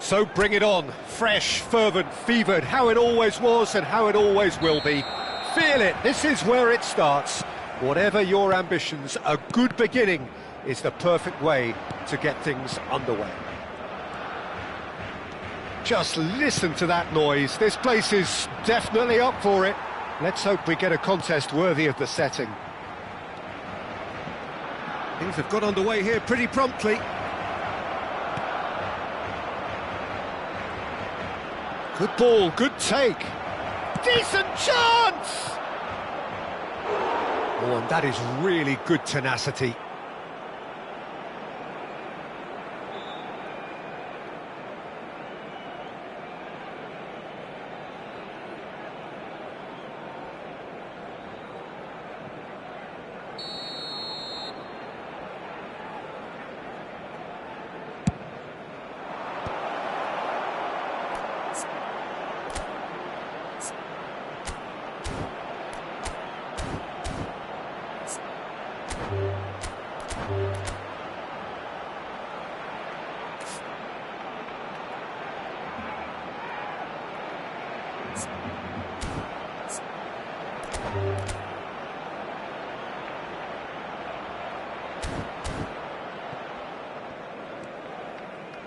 So bring it on, fresh, fervent, fevered, how it always was and how it always will be. Feel it, this is where it starts. Whatever your ambitions, a good beginning is the perfect way to get things underway. Just listen to that noise, this place is definitely up for it. Let's hope we get a contest worthy of the setting. Things have got underway here pretty promptly. Good ball, good take. Decent chance! Oh, and that is really good tenacity.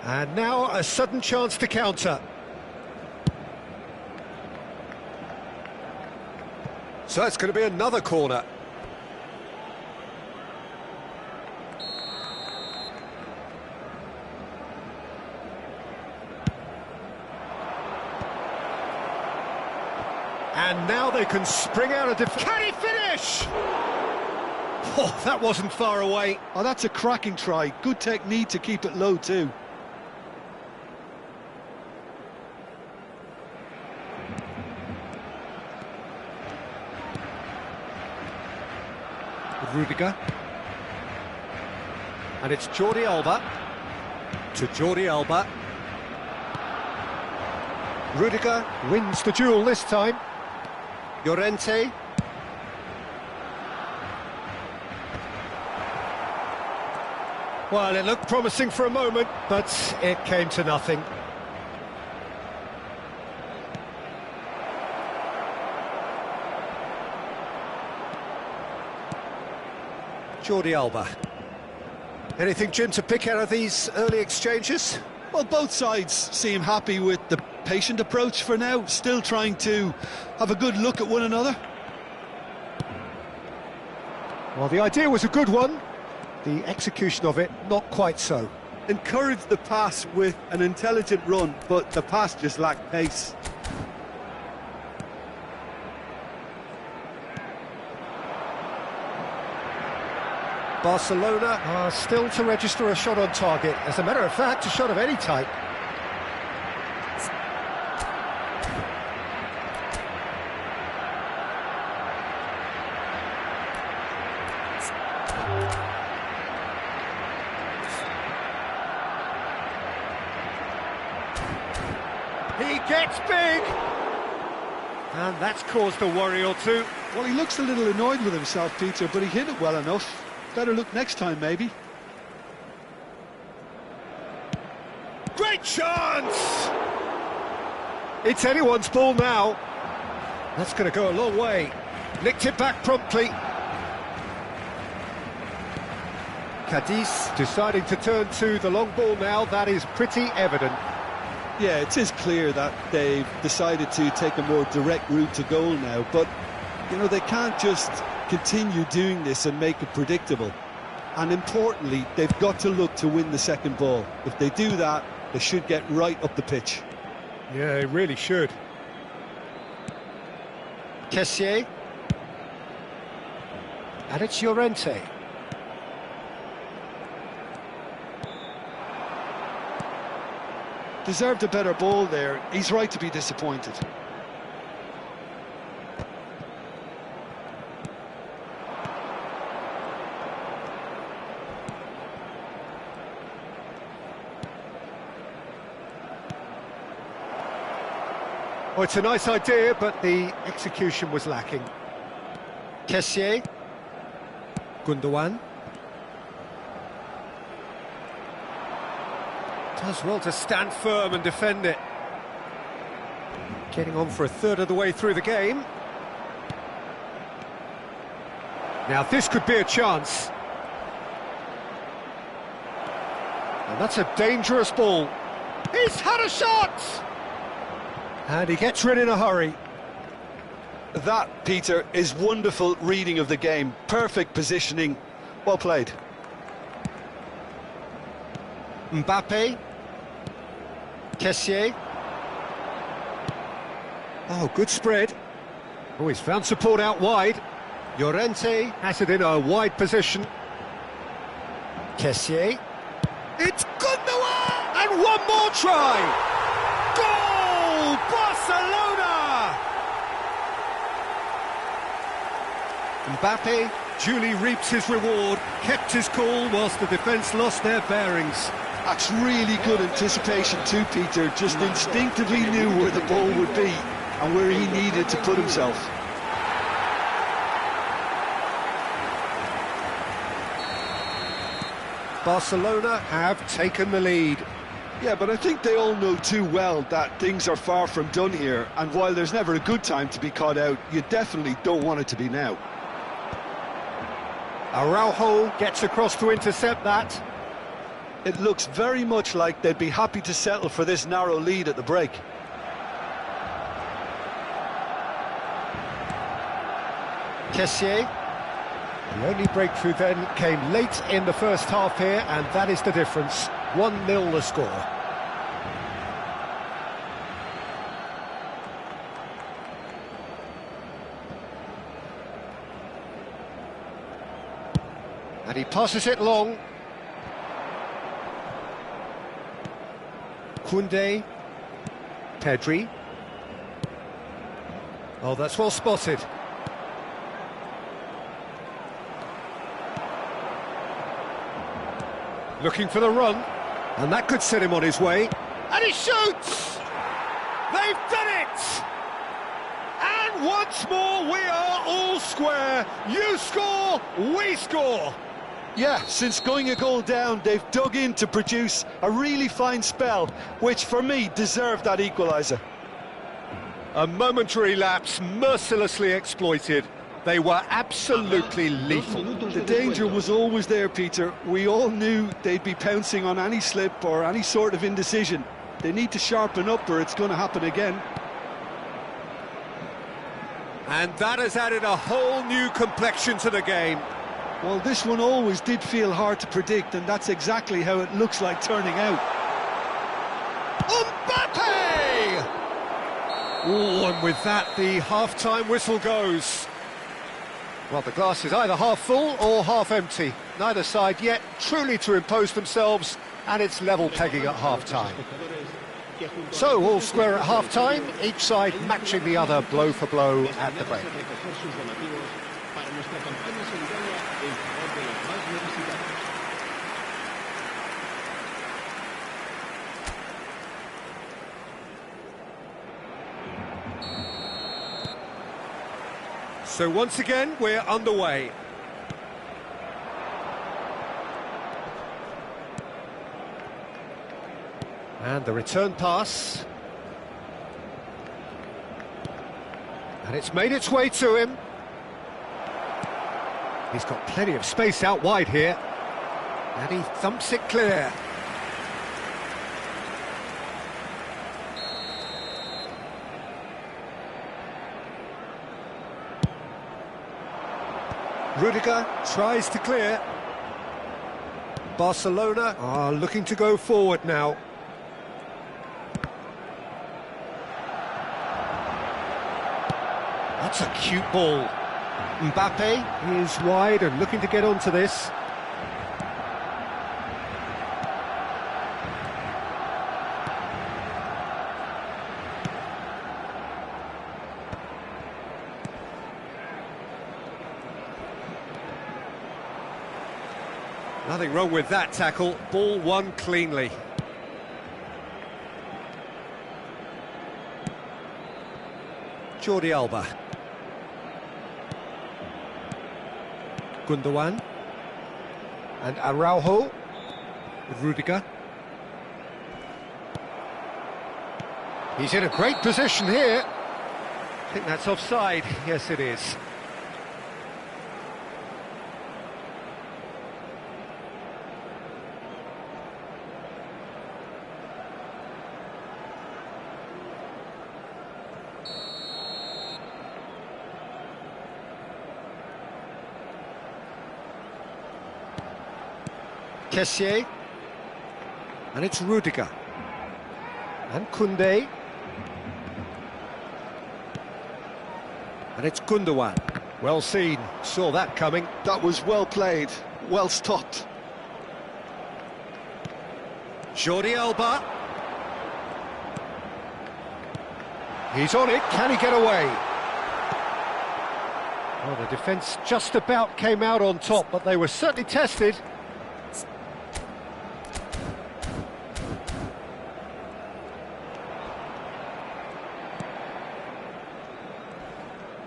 And now a sudden chance to counter. So it's going to be another corner. And now they can spring out of defence. Can he finish? Oh, that wasn't far away. Oh, that's a cracking try. Good technique to keep it low too. Rudiger. And it's Jordi Alba. To Jordi Alba. Rudiger wins the duel this time. Llorente. Well, it looked promising for a moment, but it came to nothing. Jordi Alba. Anything, Jim, to pick out of these early exchanges? Well, both sides seem happy with the patient approach for now, still trying to have a good look at one another. Well, the idea was a good one, the execution of it not quite so. Encouraged the pass with an intelligent run, but the pass just lacked pace. Barcelona are still to register a shot on target. As a matter of fact, a shot of any type. He gets big! And that's caused a worry or two. Well, he looks a little annoyed with himself, Peter, but he hit it well enough. Better look next time, maybe. Great chance! It's anyone's ball now. That's going to go a long way. Nicked it back promptly. Cadiz deciding to turn to the long ball now. That is pretty evident. Yeah, it is clear that they've decided to take a more direct route to goal now, but, you know, they can't just continue doing this and make it predictable. And importantly, they've got to look to win the second ball. If they do that, they should get right up the pitch. Yeah, they really should. Kessié. And it's Llorente. Deserved a better ball there. He's right to be disappointed. Oh, it's a nice idea, but the execution was lacking. Kessié. Gundogan. Does well to stand firm and defend it. Getting on for a third of the way through the game. Now this could be a chance. And that's a dangerous ball. He's had a shot! And he gets rid in a hurry. That, Peter, is wonderful reading of the game. Perfect positioning. Well played. Mbappe. Kessié. Oh, good spread. Oh, he's found support out wide. Llorente has it in a wide position. Kessié. It's Gundogan! And one more try! Goal! Barcelona! Mbappe duly reaps his reward, kept his cool whilst the defence lost their bearings. That's really good anticipation too, Peter. Just instinctively knew where the ball would be and where he needed to put himself. Barcelona have taken the lead. Yeah, but I think they all know too well that things are far from done here, and while there's never a good time to be caught out, you definitely don't want it to be now. Araujo gets across to intercept that. It looks very much like they'd be happy to settle for this narrow lead at the break. Kessié. The only breakthrough then came late in the first half here, and that is the difference. 1-0 the score. And he passes it long. Koundé. Pedri. Oh, that's well spotted. Looking for the run, and that could set him on his way. And he shoots! They've done it! And once more we are all square. You score, we score. Yeah, since going a goal down, they've dug in to produce a really fine spell, which for me deserved that equaliser. A momentary lapse mercilessly exploited. They were absolutely lethal. The danger was always there, Peter. We all knew they'd be pouncing on any slip or any sort of indecision. They need to sharpen up or it's going to happen again. And that has added a whole new complexion to the game. Well, this one always did feel hard to predict, and that's exactly how it looks like turning out. Mbappe! Oh, and with that, the half-time whistle goes. Well, the glass is either half full or half empty. Neither side yet truly to impose themselves, and it's level pegging at half-time. So, all square at half-time, each side matching the other blow for blow at the break. So once again, we're underway. And the return pass. And it's made its way to him. He's got plenty of space out wide here. And he thumps it clear. Rudiger tries to clear. Barcelona are looking to go forward now. That's a cute ball. Mbappe is wide and looking to get onto this. Nothing wrong with that tackle. Ball won cleanly. Jordi Alba. Gundogan. And Araujo. Rudiger. He's in a great position here. I think that's offside. Yes, it is. Kessié, and it's Rudiger, and Koundé, and it's Gundogan. Well seen, saw that coming. That was well played, well stopped. Jordi Alba. He's on it, can he get away? Well, the defence just about came out on top, but they were certainly tested.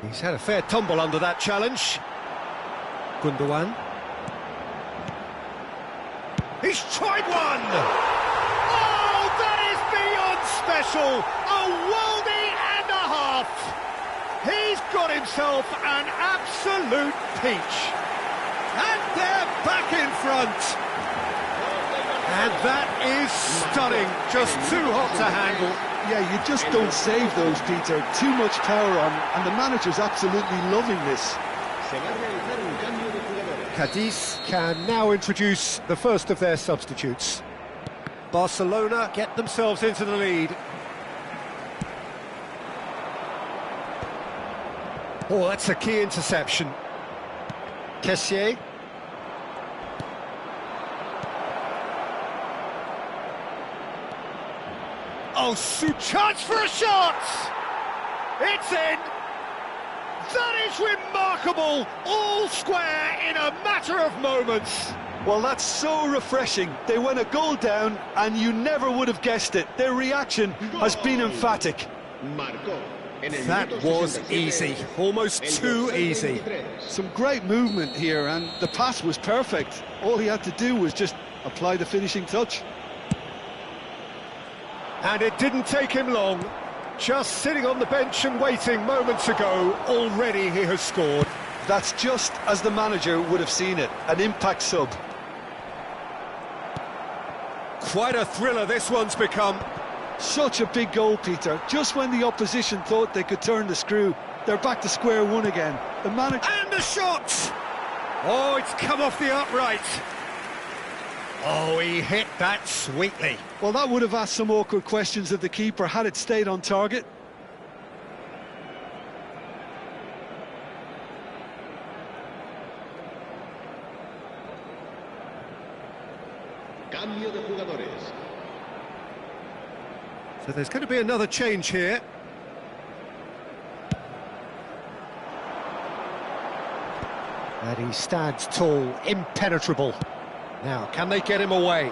He's had a fair tumble under that challenge. Gundogan. He's tried one! Oh, that is beyond special! A worldie and a half! He's got himself an absolute peach. And they're back in front. And that is stunning, just too hot to handle. Yeah, you just don't save those, Peter. Too much power on, and the manager's absolutely loving this. Cadiz can now introduce the first of their substitutes. Barcelona get themselves into the lead. Oh, that's a key interception. Kessié. Oh, chance for a shot! It's in! That is remarkable! All square in a matter of moments. Well, that's so refreshing. They went a goal down, and you never would have guessed it. Their reaction has been emphatic. That was easy, almost too easy. Some great movement here, and the pass was perfect. All he had to do was just apply the finishing touch. And it didn't take him long. Just sitting on the bench and waiting moments ago, already he has scored. That's just as the manager would have seen it, an impact sub. Quite a thriller this one's become. Such a big goal, Peter. Just when the opposition thought they could turn the screw, they're back to square one again. The manager... And the shot! Oh, it's come off the upright. Oh, he hit that sweetly. Well, that would have asked some awkward questions of the keeper had it stayed on target. Cambio de jugadores. So there's going to be another change here. And he stands tall, impenetrable. Now, can they get him away?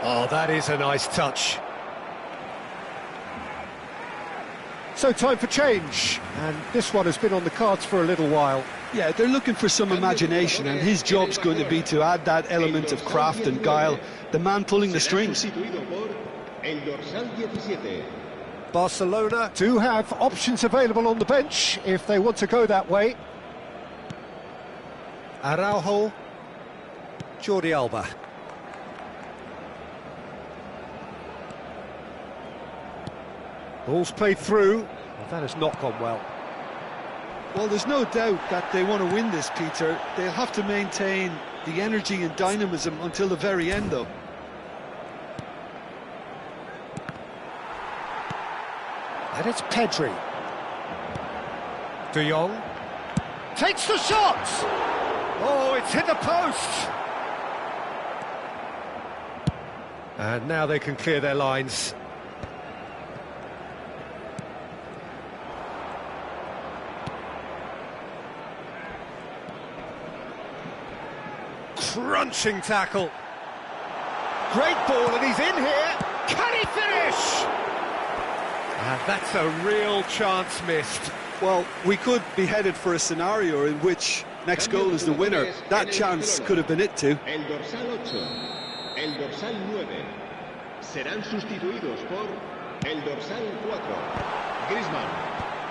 Oh, that is a nice touch. So time for change, and this one has been on the cards for a little while. Yeah, they're looking for some imagination, and his job's going to be to add that element of craft and guile, the man pulling the strings. Barcelona do have options available on the bench if they want to go that way. Araujo, Jordi Alba. Ball's played through, well, that has not gone well. Well, there's no doubt that they want to win this, Peter. They'll have to maintain the energy and dynamism until the very end, though. And it's Pedri. De Jong takes the shot! Oh, it's hit the post! And now they can clear their lines. Crunching tackle. Great ball, and he's in here. Can he finish? And that's a real chance missed. Well, we could be headed for a scenario in which next goal is the winner. That chance could have been it too. serán sustituidos por el dorsal 4, Griezmann.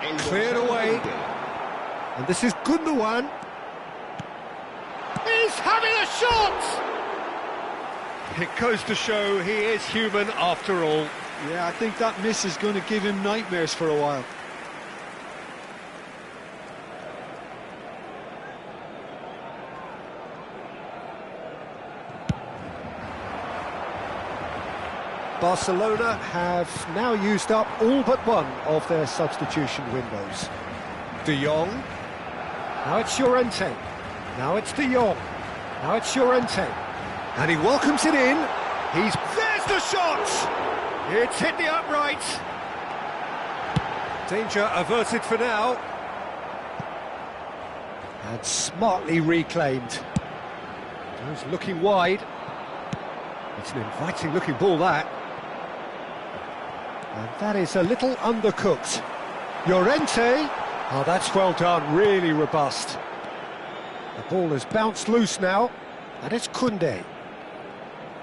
El Cleared dorsal away. 20. And this is Gundogan. He's having a shot! It goes to show he is human after all. Yeah, I think that miss is going to give him nightmares for a while. Barcelona have now used up all but one of their substitution windows. De Jong. Now it's Llorente. Now it's De Jong. Now it's Llorente. And he welcomes it in. There's the shot! It's hit the upright. Danger averted for now. And smartly reclaimed. He's looking wide. It's an inviting looking ball, that. And that is a little undercooked. Llorente. Oh, that's well done, really robust. The ball has bounced loose now, and it's Koundé.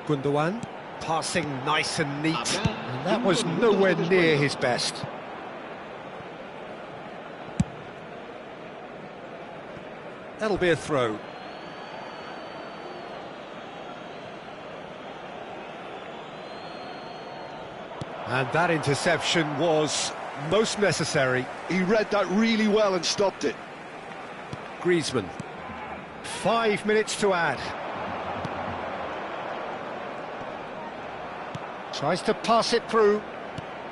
Gundogan, passing nice and neat, and that was nowhere near his best. That'll be a throw. And that interception was most necessary. He read that really well and stopped it. Griezmann. 5 minutes to add. Tries to pass it through.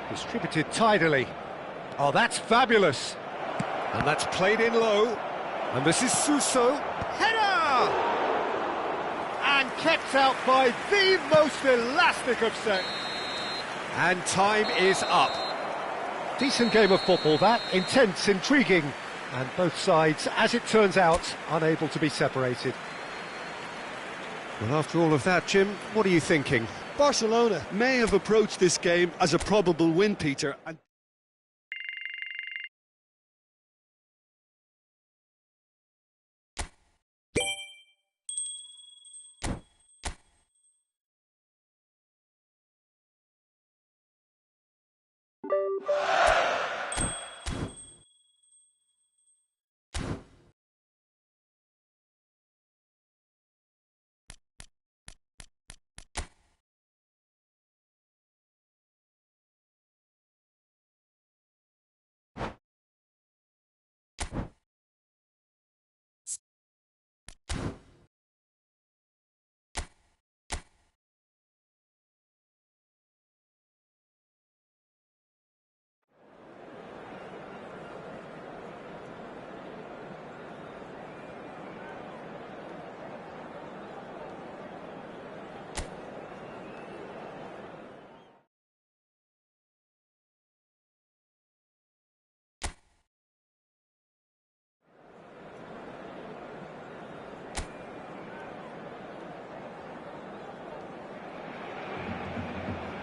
Distributed tidily. Oh, that's fabulous. And that's played in low. And this is Suso. Header! And kept out by the most elastic of set. And time is up. Decent game of football, that. Intense, intriguing. And both sides, as it turns out, unable to be separated. Well, after all of that, Jim, what are you thinking? Barcelona may have approached this game as a probable win, Peter. And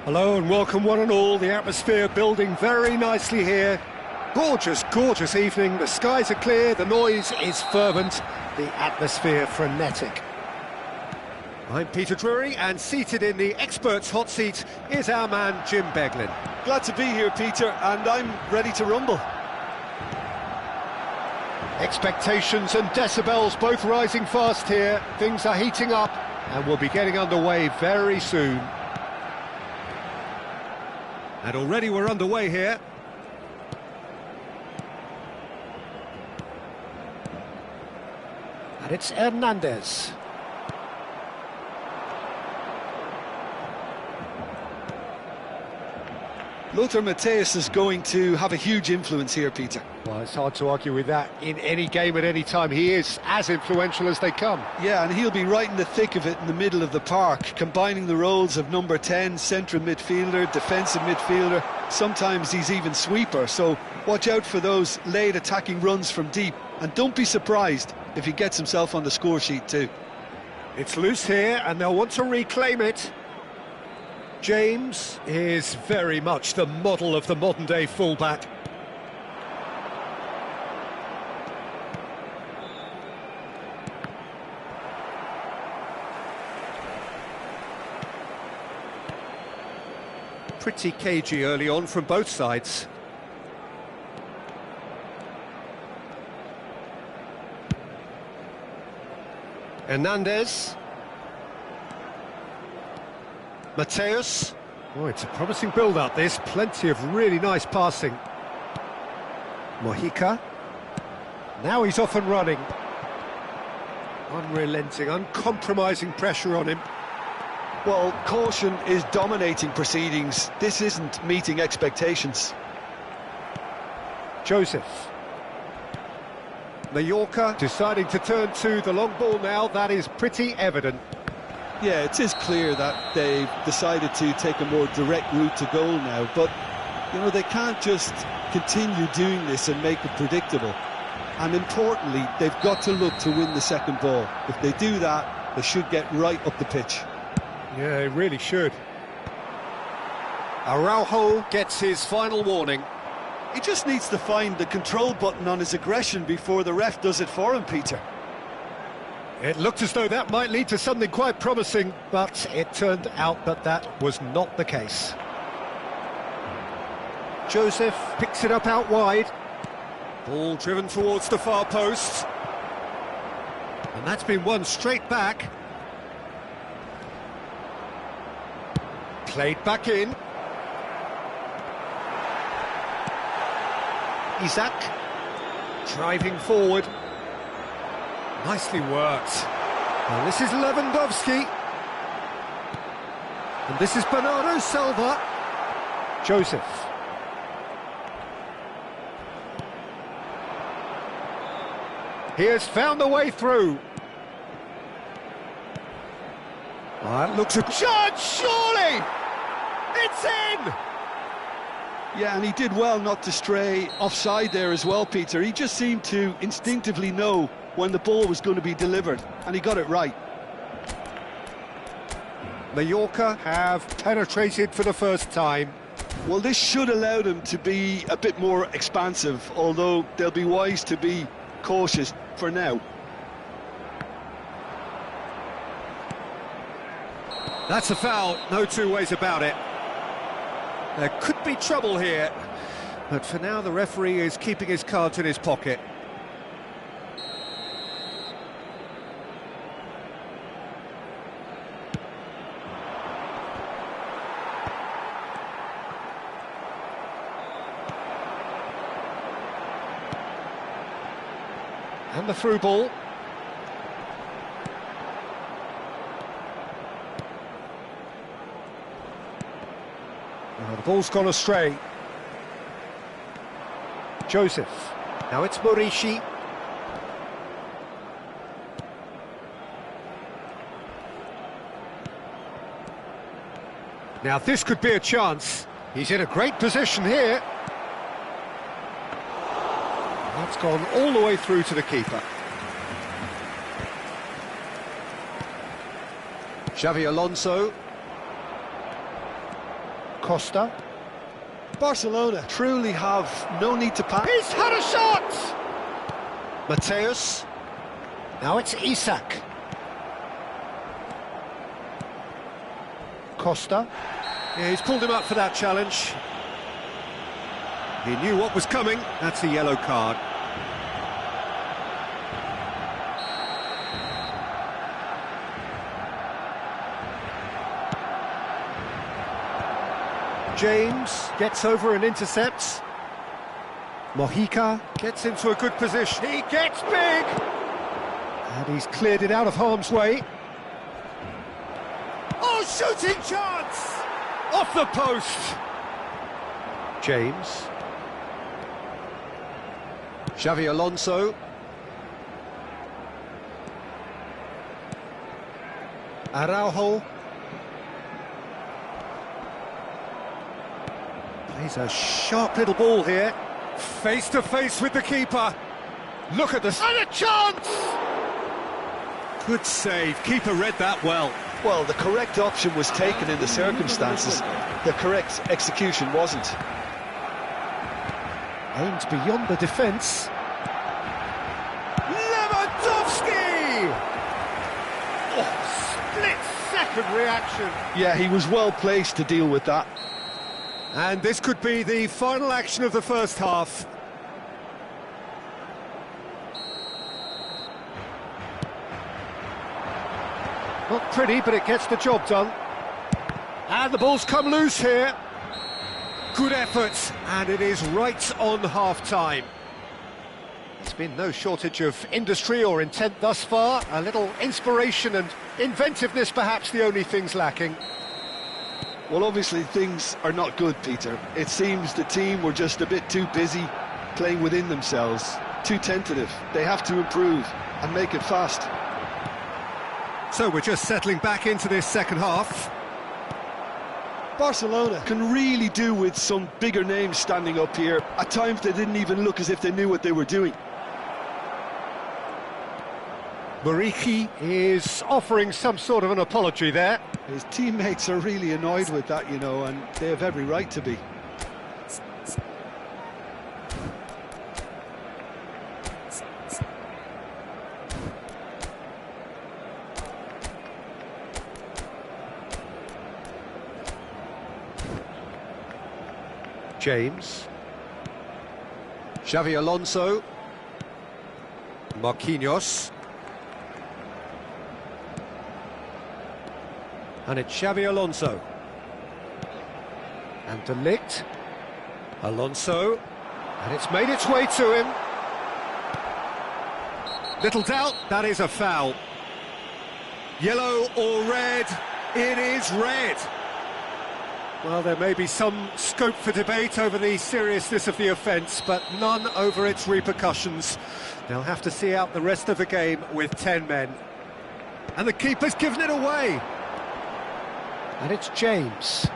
Hello and welcome one and all. The atmosphere building very nicely here. Gorgeous, gorgeous evening. The skies are clear, the noise is fervent, the atmosphere frenetic. I'm Peter Drury, and seated in the experts' hot seat is our man Jim Beglin. glad to be here, Peter, and I'm ready to rumble. Expectations and decibels both rising fast here. Things are heating up and we'll be getting underway very soon. And already we're underway here. And it's Hernandez. Lothar Matthäus is going to have a huge influence here, Peter. Well, it's hard to argue with that. In any game at any time, he is as influential as they come. Yeah, and he'll be right in the thick of it in the middle of the park, combining the roles of number 10, central midfielder, defensive midfielder. Sometimes he's even sweeper, so watch out for those late attacking runs from deep. And don't be surprised if he gets himself on the score sheet too. It's loose here, and they'll want to reclaim it. James is very much the model of the modern-day fullback. pretty cagey early on from both sides. Hernandez. Mateus. Oh, it's a promising build-up, this. Plenty of really nice passing. Mojica. Now he's off and running. Unrelenting, uncompromising pressure on him. Well, caution is dominating proceedings. This isn't meeting expectations. Joseph. Mallorca deciding to turn to the long ball now. That is pretty evident. Yeah, it is clear that they've decided to take a more direct route to goal now, but, you know, they can't just continue doing this and make it predictable. And importantly, they've got to look to win the second ball. If they do that, they should get right up the pitch. Yeah, they really should. Araujo gets his final warning. He just needs to find the control button on his aggression before the ref does it for him, Peter. It looked as though that might lead to something quite promising, but it turned out that that was not the case. Joseph picks it up out wide. Ball driven towards the far post. And that's been won straight back. Played back in. Isak driving forward. Nicely worked. And this is Lewandowski. And this is Bernardo Silva. Joseph. He has found the way through. That looks a chance, surely! It's in! Yeah, and he did well not to stray offside there as well, Peter. He just seemed to instinctively know when the ball was going to be delivered, and he got it right. Mallorca have penetrated for the first time. Well, this should allow them to be a bit more expansive, although they'll be wise to be cautious for now. That's a foul, no two ways about it. There could be trouble here, but for now the referee is keeping his cards in his pocket. And the through ball. The ball's gone astray. Joseph. Now it's Murishi. Now this could be a chance. He's in a great position here. That's gone all the way through to the keeper. Xavi Alonso. Costa. Barcelona truly have no need to pass. He's had a shot! Mateus. Now it's Isak. Costa. Yeah, he's pulled him up for that challenge. He knew what was coming. That's a yellow card. James gets over and intercepts. Mojica gets into a good position. He gets big! And he's cleared it out of harm's way. Oh, shooting chance! Off the post! James. Xavi Alonso. Araujo. Plays a sharp little ball here. Face to face with the keeper. Look at this. And a chance! Good save. Keeper read that well. Well, the correct option was taken in the circumstances. The correct execution wasn't. Aimed beyond the defence. Lewandowski! Oh, split-second reaction. Yeah, he was well placed to deal with that. And this could be the final action of the first half. Not pretty, but it gets the job done. And the ball's come loose here. Good effort, and it is right on half-time. There's been no shortage of industry or intent thus far. A little inspiration and inventiveness, perhaps the only things lacking. Well, obviously things are not good, Peter. It seems the team were just a bit too busy playing within themselves, too tentative. They have to improve and make it fast. So we're just settling back into this second half. Barcelona can really do with some bigger names standing up here. At times they didn't even look as if they knew what they were doing. Muriqi is offering some sort of an apology there. His teammates are really annoyed with that, you know, and they have every right to be. James. Xavi Alonso. Marquinhos. And it's Xavi Alonso. And De Ligt. Alonso. And it's made its way to him. Little doubt, that is a foul. Yellow or red? It is red. Well, there may be some scope for debate over the seriousness of the offence, but none over its repercussions. They'll have to see out the rest of the game with 10 men. And the keeper's given it away. And it's James.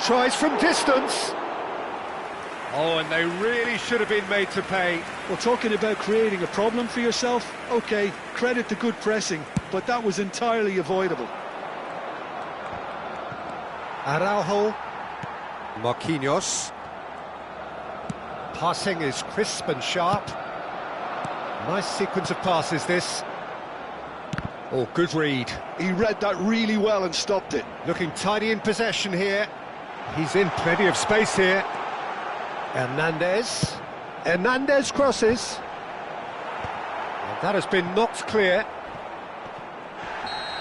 Tries from distance. Oh, and they really should have been made to pay. Well, talking about creating a problem for yourself, OK, credit the good pressing, but that was entirely avoidable. Araujo. Marquinhos. Passing is crisp and sharp. Nice sequence of passes, this. Oh, good read. He read that really well and stopped it. Looking tidy in possession here. He's in plenty of space here. Hernandez. Hernandez crosses. And that has been knocked clear.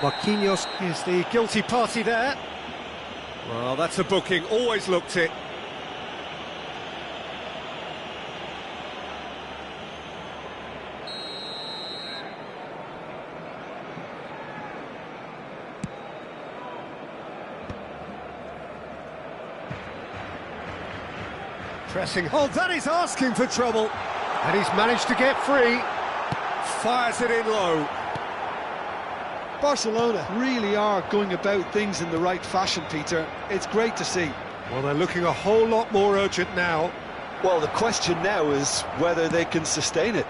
Marquinhos is the guilty party there. Well, that's a booking, always looked it. Pressing, oh, that is asking for trouble. And he's managed to get free. Fires it in low. Barcelona really are going about things in the right fashion, Peter. It's great to see. Well, they're looking a whole lot more urgent now. Well, the question now is whether they can sustain it.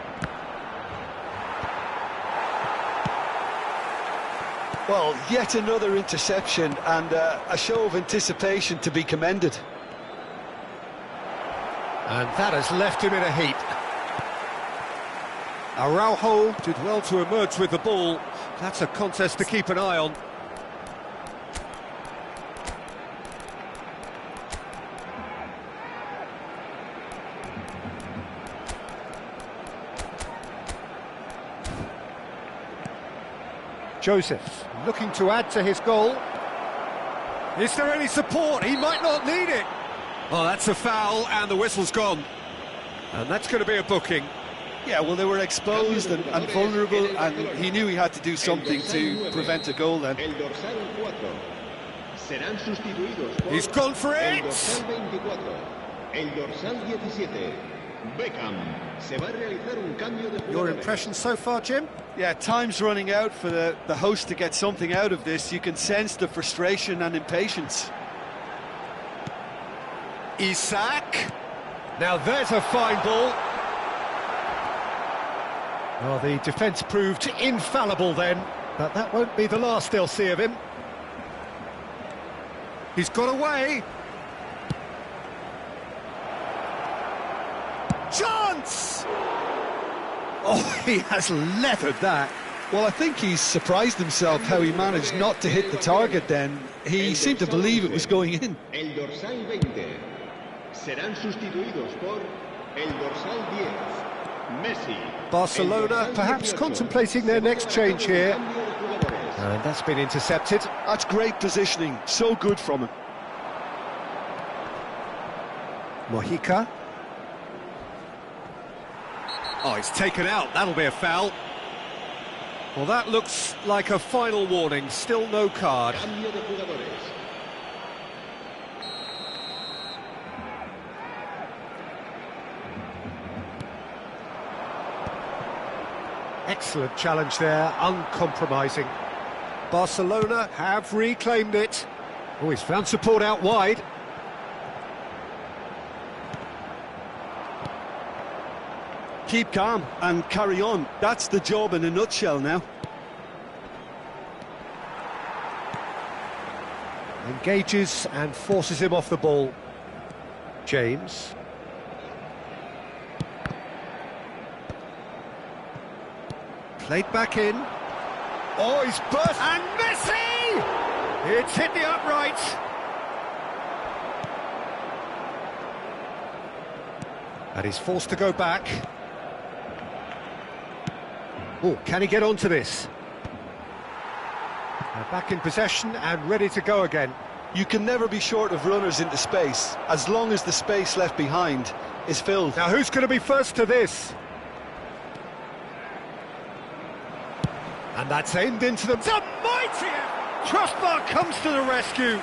Well, yet another interception and a show of anticipation to be commended. And that has left him in a heap. Araujo did well to emerge with the ball. That's a contest to keep an eye on. Joseph looking to add to his goal. Is there any support? He might not need it. Oh, that's a foul, and the whistle's gone. And that's going to be a booking. Yeah, well, they were exposed and vulnerable, and he knew he had to do something to prevent a goal then. He's gone for it! Your impression so far, Jim? Yeah, time's running out for the host to get something out of this. You can sense the frustration and impatience. Isak. Now there's a fine ball. Well, the defence proved infallible then, but that won't be the last they'll see of him. He's got away. Chance! Oh, he has leathered that. Well, I think he's surprised himself how he managed not to hit the target then. He seemed to believe it was going in. El dorsal 20. Serán sustituidos por el dorsal 10. Messi. Barcelona perhaps contemplating their next change here. And that's been intercepted. That's great positioning, so good from him. Mojica. Oh, it's taken out. That'll be a foul. Well, that looks like a final warning. Still no card. Cambio de jugadores. Excellent challenge there, uncompromising. Barcelona have reclaimed it. Oh, he's found support out wide. Keep calm and carry on. That's the job in a nutshell now. Engages and forces him off the ball. James. Played back in. Oh, he's burst. And Messi! It's hit the upright. And he's forced to go back. Oh, can he get onto this? Now back in possession and ready to go again. You can never be short of runners into space, as long as the space left behind is filled. Now who's going to be first to this? And that's aimed into them. It's a mighty crossbar comes to the rescue.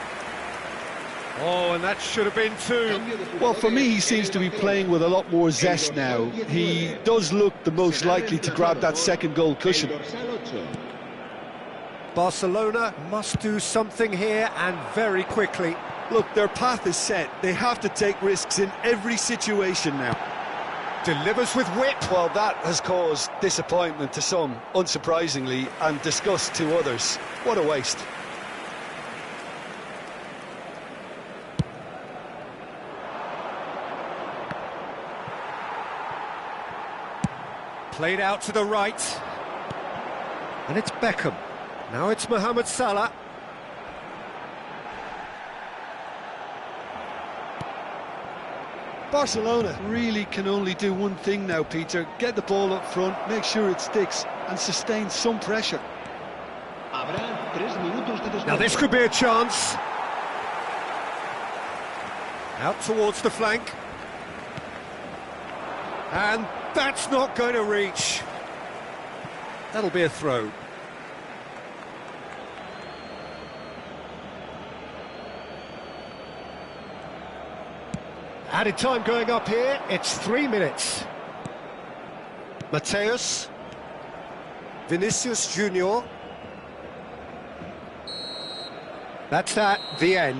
Oh, and that should have been two. Well, for me, he seems to be playing with a lot more zest now. He does look the most likely to grab that second goal cushion. Barcelona must do something here, and very quickly. Look, their path is set. They have to take risks in every situation now. Delivers with whip. Well, that has caused disappointment to some, unsurprisingly, and disgust to others. What a waste. Played out to the right. And it's Beckham. Now it's Mohamed Salah. Barcelona really can only do one thing now, Peter. Get the ball up front, make sure it sticks, and sustain some pressure. Now this could be a chance. Out towards the flank. And that's not going to reach. That'll be a throw. Added time going up here, it's 3 minutes. Mateus. Vinicius Junior. That's that, the end.